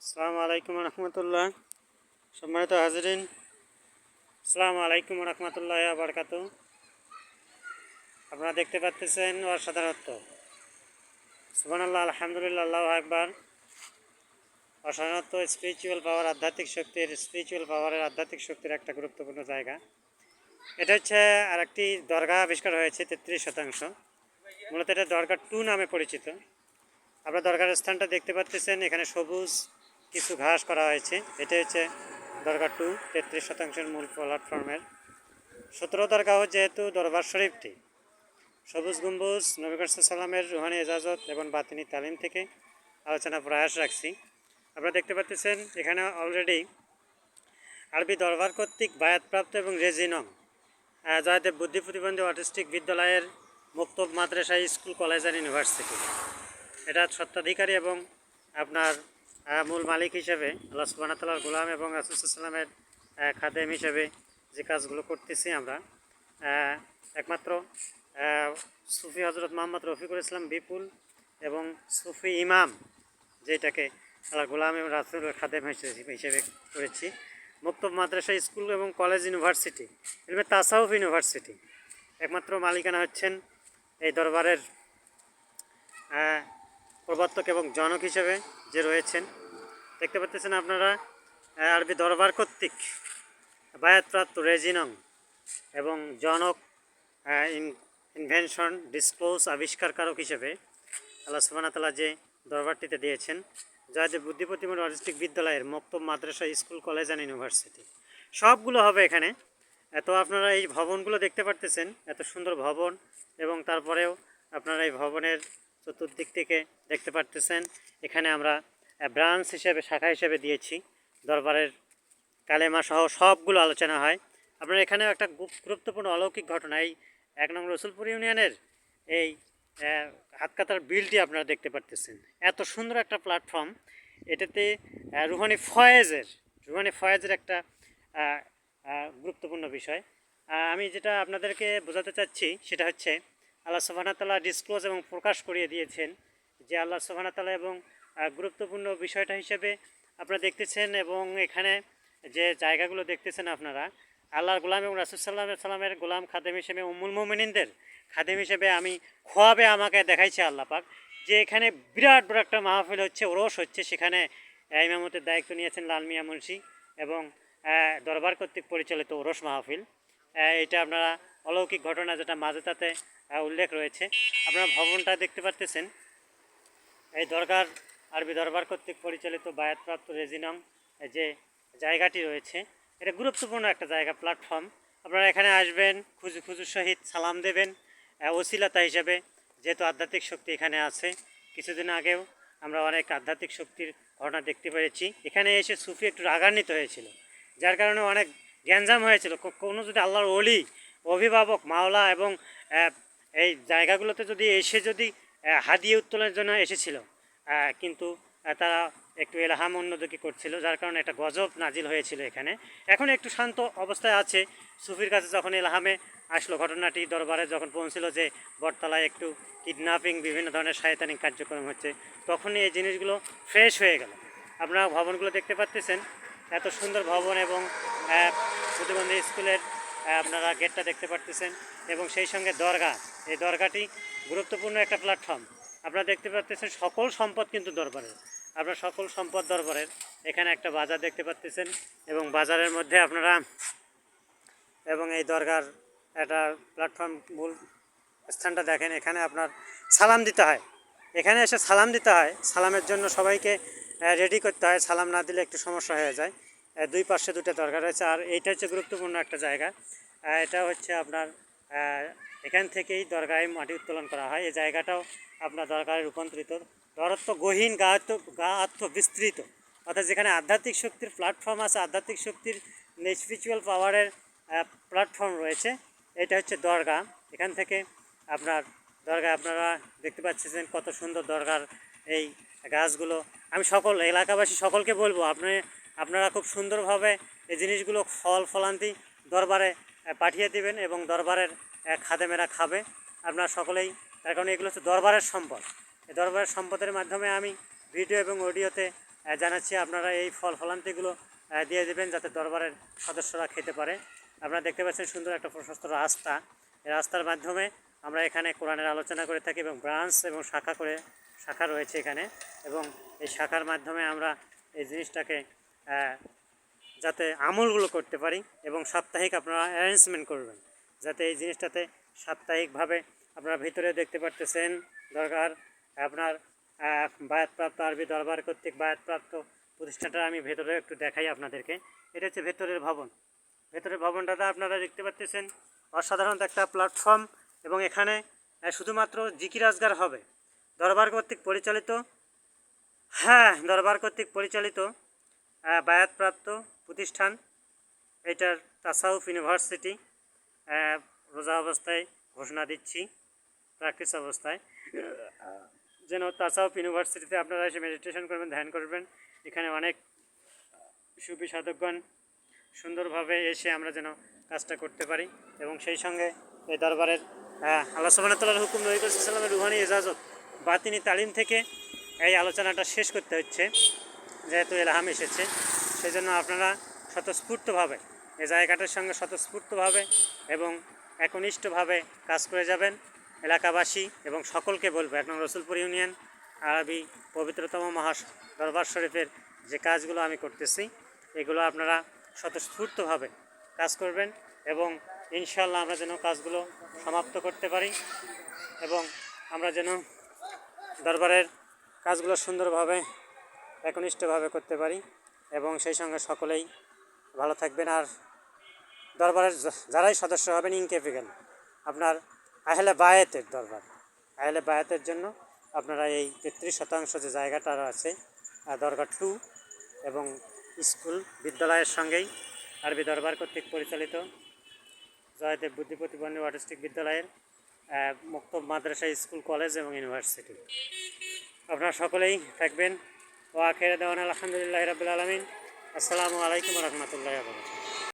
আসসালামু আলাইকুম রহমতুল্লাহ। সম্মানিত হাজিরিন, আসসালামু আলাইকুম রহমতুল্লাহ বারকাতু। আপনারা দেখতে পাচ্ছেন অসাধারণত্ব, সুবহানাল্লাহ, আলহামদুলিল্লাহ, আল্লাহু আকবার। অসাধারণত্ব স্পিরিচুয়াল পাওয়ার, আধ্যাত্মিক শক্তির একটা গুরুত্বপূর্ণ জায়গা। এটা হচ্ছে আরেকটি দরগা আবিষ্কার হয়েছে 33%। মূলত এটা দরগা 2 নামে পরিচিত। আপনারা দরগার স্থানটা দেখতে পাচ্ছেন, এখানে সবুজ কিছু ঘাস করা হয়েছে। এটা হচ্ছে দরগা 2, 33% মূল প্ল্যাটফর্মের 17 দরগাহ। যেহেতু দরবার শরীফটি সবুজ গম্বুজ, নবী করিম সাল্লামের রুহানি এজাজত এবং বাতিনি তালিম থেকে আলোচনা প্রয়াস রাখছি। আপনারা দেখতে পাচ্ছেন এখানে অলরেডি আরবি দরবার কর্তৃক বায়াতপ্রাপ্ত এবং রেজিনং জয়দেব বুদ্ধি প্রতিবন্ধী অটিস্টিক বিদ্যালয়ের মুক্তব মাদ্রাসা স্কুল, কলেজ অ্যান্ড ইউনিভার্সিটি, এটা স্বত্বাধিকারী এবং আপনার মূল মালিক হিসেবে আল্লাহ সুবহানাহু ওয়া তাআলার গোলাম এবং রাসূল সাল্লাল্লাহু আলাইহি ওয়াসাল্লামের খাদেম হিসেবে যে কাজগুলো করতেছি আমরা, একমাত্র সুফি হজরত মোহাম্মদ রফিকুল ইসলাম বিপুল এবং সুফি ইমাম, যেটাকে আল্লাহর গোলাম এবং রাসূলের খাদেম হিসেবে করেছি। মুক্তব মাদ্রাসা স্কুল এবং কলেজ ইউনিভার্সিটি, ইলমে তাসাউফ ইউনিভার্সিটি, একমাত্র মালিকানা হচ্ছেন এই দরবারের প্রবর্তক এবং জনক হিসেবে যে রয়েছেন। দেখতে পাচ্ছেন আপনারা আরবি দরবার কর্তৃক বায়াতপ্রাপ্ত রেজিনং এবং জনক, ইনভেনশন, ডিসক্লোজ, আবিষ্কারকারক হিসেবে আল্লাহ সুবহানাহু ওয়া তাআলা যে দরবারটিতে দিয়েছেন, জয়দেব বুদ্ধি প্রতিবন্ধী অটিস্টিক বিদ্যালয়ের মক্তব মাদ্রাসা স্কুল, কলেজ অ্যান্ড ইউনিভার্সিটি, সবগুলো হবে এখানে। তো আপনারা এই ভবনগুলো দেখতে পারতেছেন, এত সুন্দর ভবন, এবং তারপরেও আপনারা এই ভবনের চতুর্দিক থেকে দেখতে পারতেছেন এখানে আমরা ব্রাঞ্চ হিসেবে, শাখা হিসেবে দিয়েছি। দরবারের কালেমা সহ সবগুলো আলোচনা হয়। আপনারা এখানেও একটা গুরুত্বপূর্ণ অলৌকিক ঘটনা, এই 1 নং রসুলপুর ইউনিয়নের এই হাতকাতার বিলটি আপনারা দেখতে পারতেছেন। এত সুন্দর একটা প্ল্যাটফর্ম, এটাতে রুহানি ফয়েজের একটা গুরুত্বপূর্ণ বিষয়। আমি যেটা আপনাদেরকে বোঝাতে চাচ্ছি সেটা হচ্ছে, আল্লাহ সুবহানাহু ওয়া তাআলা ডিসক্লোজ এবং প্রকাশ করিয়ে দিয়েছেন যে আল্লাহ সুবহানাহু ওয়া তাআলা, এবং গুরুত্বপূর্ণ বিষয়টা হিসেবে আপনারা দেখতেছেন, এবং এখানে যে জায়গাগুলো দেখতেছেন আপনারা, আল্লাহর গোলাম এবং রাসূল সাল্লাল্লাহু আলাইহি ওয়াসাল্লামের গোলাম খাদেম হিসেবে, উম্মুল মুমিনিনদের খাদেম হিসেবে আমি খোয়াবে আমাকে দেখাইছে আল্লাহ পাক, যে এখানে বিরাট বড় একটা মাহফিল হচ্ছে, ওরস হচ্ছে। সেখানে ইমামতের দায়িত্ব নিয়েছেন লাল মিয়া মুন্সি, এবং দরবার কর্তৃক পরিচালিত ওরস মাহফিল। এটা আপনারা অলৌকিক ঘটনা যেটা মাঝে তাতে উল্লেখ রয়েছে। আপনারা ভবনটা দেখতে পারতেছেন, এই দরগার আরবি দরবার কর্তৃক পরিচালিত বায়াতপ্রাপ্ত রেজিনং যে জায়গাটি রয়েছে, এটা গুরুত্বপূর্ণ একটা জায়গা, প্ল্যাটফর্ম। আপনারা এখানে আসবেন, খুজুর সহিত সালাম দেবেন ওসিলাতা হিসাবে, যেহেতু আধ্যাত্মিক শক্তি এখানে আছে। কিছুদিন আগেও আমরা অনেক আধ্যাত্মিক শক্তির ঘটনা দেখতে পেয়েছি। এখানে এসে সুফি একটু রাগান্বিত হয়েছিল, যার কারণে অনেক গ্যাঞ্জাম হয়েছিল। কোনো যদি আল্লাহর ওলি, অভিভাবক, মাওলা এবং এই জায়গাগুলোতে যদি হাদিয়ে উত্তোলনের জন্য এসেছিল, কিন্তু তারা একটু এলাহাম অন্যদিকে করছিল, যার কারণে একটা গজব নাজিল হয়েছিল এখানে। এখন একটু শান্ত অবস্থায় আছে। সুফির কাছে যখন এলাহামে আসলো, ঘটনাটি দরবারে যখন পৌঁছিল যে বটতলায় একটু কিডন্যাপিং, বিভিন্ন ধরনের শয়তানি কার্যক্রম হচ্ছে, তখনই এই জিনিসগুলো ফ্রেশ হয়ে গেল। আপনারা ভবনগুলো দেখতে পাচ্ছেন, এত সুন্দর ভবন, এবং প্রতিবন্ধী স্কুলের আপনারা গেটটা দেখতে পাচ্ছেন, এবং সেই সঙ্গে দরগা। এই দরগাটি গুরুত্বপূর্ণ একটা প্ল্যাটফর্ম। আপনারা দেখতে পাচ্ছেন সকল সম্পদ কিন্তু দরবারের, আপনার সকল সম্পদ দরবারের। এখানে একটা বাজার দেখতে পাচ্ছেন, এবং বাজারের মধ্যে আপনারা, এবং এই দরগার একটা প্ল্যাটফর্ম মূল স্থানটা দেখেন, এখানে আপনার সালাম দিতে হয়। এখানে এসে সালাম দিতে হয়, সালামের জন্য সবাইকে রেডি করতে হয়। সালাম না দিলে একটু সমস্যা হয়ে যায়। দুই পাশে দুটো দরগা রয়েছে, আর এইটা হচ্ছে গুরুত্বপূর্ণ একটা জায়গা। এটা হচ্ছে আপনার এখান থেকেই দরগায় মাটি উত্তোলন করা হয়। এই জায়গাটাও আপনার দরগায় রূপান্তরিত, দরত্ব গহীন, গা আত্ম বিস্তৃত, অর্থাৎ যেখানে আধ্যাত্মিক শক্তির প্ল্যাটফর্ম আছে, আধ্যাত্মিক শক্তির স্পিরিচুয়াল পাওয়ারের প্ল্যাটফর্ম রয়েছে। এটা হচ্ছে দরগা। এখান থেকে আপনার দরগায় আপনারা দেখতে পাচ্ছেন কত সুন্দর দরগার এই গাছগুলো। আমি সকল এলাকাবাসী সকলকে বলবো, আপনারা খুব সুন্দরভাবে এই জিনিসগুলো ফলান্তি দরবারে পাঠিয়ে দিবেন, এবং দরবারের খাদেমেরা খাবে, আপনারা সকলেই। তার কারণে এগুলো হচ্ছে দরবারের সম্পদ। এই দরবারের সম্পদের মাধ্যমে আমি ভিডিও এবং অডিওতে জানাচ্ছি আপনারা এই ফল ফলান্তিগুলো দিয়ে দেবেন যাতে দরবারের সদস্যরা খেতে পারে। আপনারা দেখতে পাচ্ছেন সুন্দর একটা প্রশস্ত রাস্তা। এই রাস্তার মাধ্যমে আমরা এখানে কোরআনের আলোচনা করে থাকি এবং ব্রাঞ্চ এবং শাখা রয়েছে এখানে, এবং এই শাখার মাধ্যমে আমরা এই জিনিসটাকে যাতে আমলগুলো করতে পারি এবং সাপ্তাহিক আপনারা অ্যারেঞ্জমেন্ট করবেন যাতে এই জিনিসটাতে সাপ্তাহিকভাবে আপনারা ভিতরে দেখতে পারতেছেন দরকার আপনার বায়াতপ্রাপ্ত আরবি দরবার কর্তৃক বায়াতপ্রাপ্ত প্রতিষ্ঠানটা আমি ভেতরে একটু দেখাই আপনাদেরকে। এটা হচ্ছে ভেতরের ভবন। ভেতরের ভবনটাতে আপনারা দেখতে পাচ্ছেন অসাধারণ একটা প্ল্যাটফর্ম, এবং এখানে শুধুমাত্র জিকির আজগার হবে। দরবার কর্তৃক পরিচালিত, দরবার কর্তৃক পরিচালিত বায়াতপ্রাপ্ত প্রতিষ্ঠান। এটার তাসাউফ ইউনিভার্সিটি। রোজা অবস্থায় ঘোষণা দিচ্ছি, প্র্যাকটিস অবস্থায় যেন তাসাউফ ইউনিভার্সিটিতে আপনারা এসে মেডিটেশন করবেন, ধ্যান করবেন। এখানে অনেক সুফি সাধকগণ সুন্দরভাবে এসে আমরা যেন কাজটা করতে পারি, এবং সেই সঙ্গে এই দরবারের আল্লাহ সুবহানাহু ওয়া তাআলার হুকুম, নবী করিম সাল্লাল্লাহু আলাইহি ওয়াসাল্লামের রুহানি ইজাজত, বাতিনি তালিম থেকে এই আলোচনাটা শেষ করতে হচ্ছে, যেহেতু ইলহাম এসেছে। সেই জন্য আপনারা স্বতঃস্ফূর্তভাবে এই জায়গাটার সঙ্গে স্বতঃস্ফূর্তভাবে এবং একনিষ্ঠভাবে কাজ করে যাবেন। এলাকাবাসী এবং সকলকে বলবো, 1 নং রসুলপুর ইউনিয়ন আরবি পবিত্রতম দরবার শরীফের যে কাজগুলো আমি করতেছি এগুলো আপনারা স্বতঃস্ফূর্তভাবে কাজ করবেন, এবং ইনশাআল্লাহ আমরা যেন কাজগুলো সমাপ্ত করতে পারি এবং আমরা যেন দরবারের কাজগুলো সুন্দরভাবে একনিষ্ঠভাবে করতে পারি, এবং সেই সঙ্গে সকলেই ভালো থাকবেন। আর দরবারের যারাই সদস্য হবেন ইনকেফিক্যাল আপনার আহলে বায়াতের দরবার, আহলে বায়াতের জন্য আপনারা এই 33% যে জায়গাটা আছে দরগা 2 এবং স্কুল বিদ্যালয়ের সঙ্গেই আরবি দরবার কর্তৃক পরিচালিত জয়দেব বুদ্ধি প্রতিবন্ধী অটিস্টিক বিদ্যালয়ের মুক্তব মাদ্রাসা স্কুল কলেজ এবং ইউনিভার্সিটি। আপনারা সকলেই থাকবেন। ও আখির দাওয়ানা আলহামদুলিল্লাহি রাব্বিল আলামিন। আসসালামু আলাইকুম ওয়া রাহমাতুল্লাহি ওয়া বারাকাতুহু।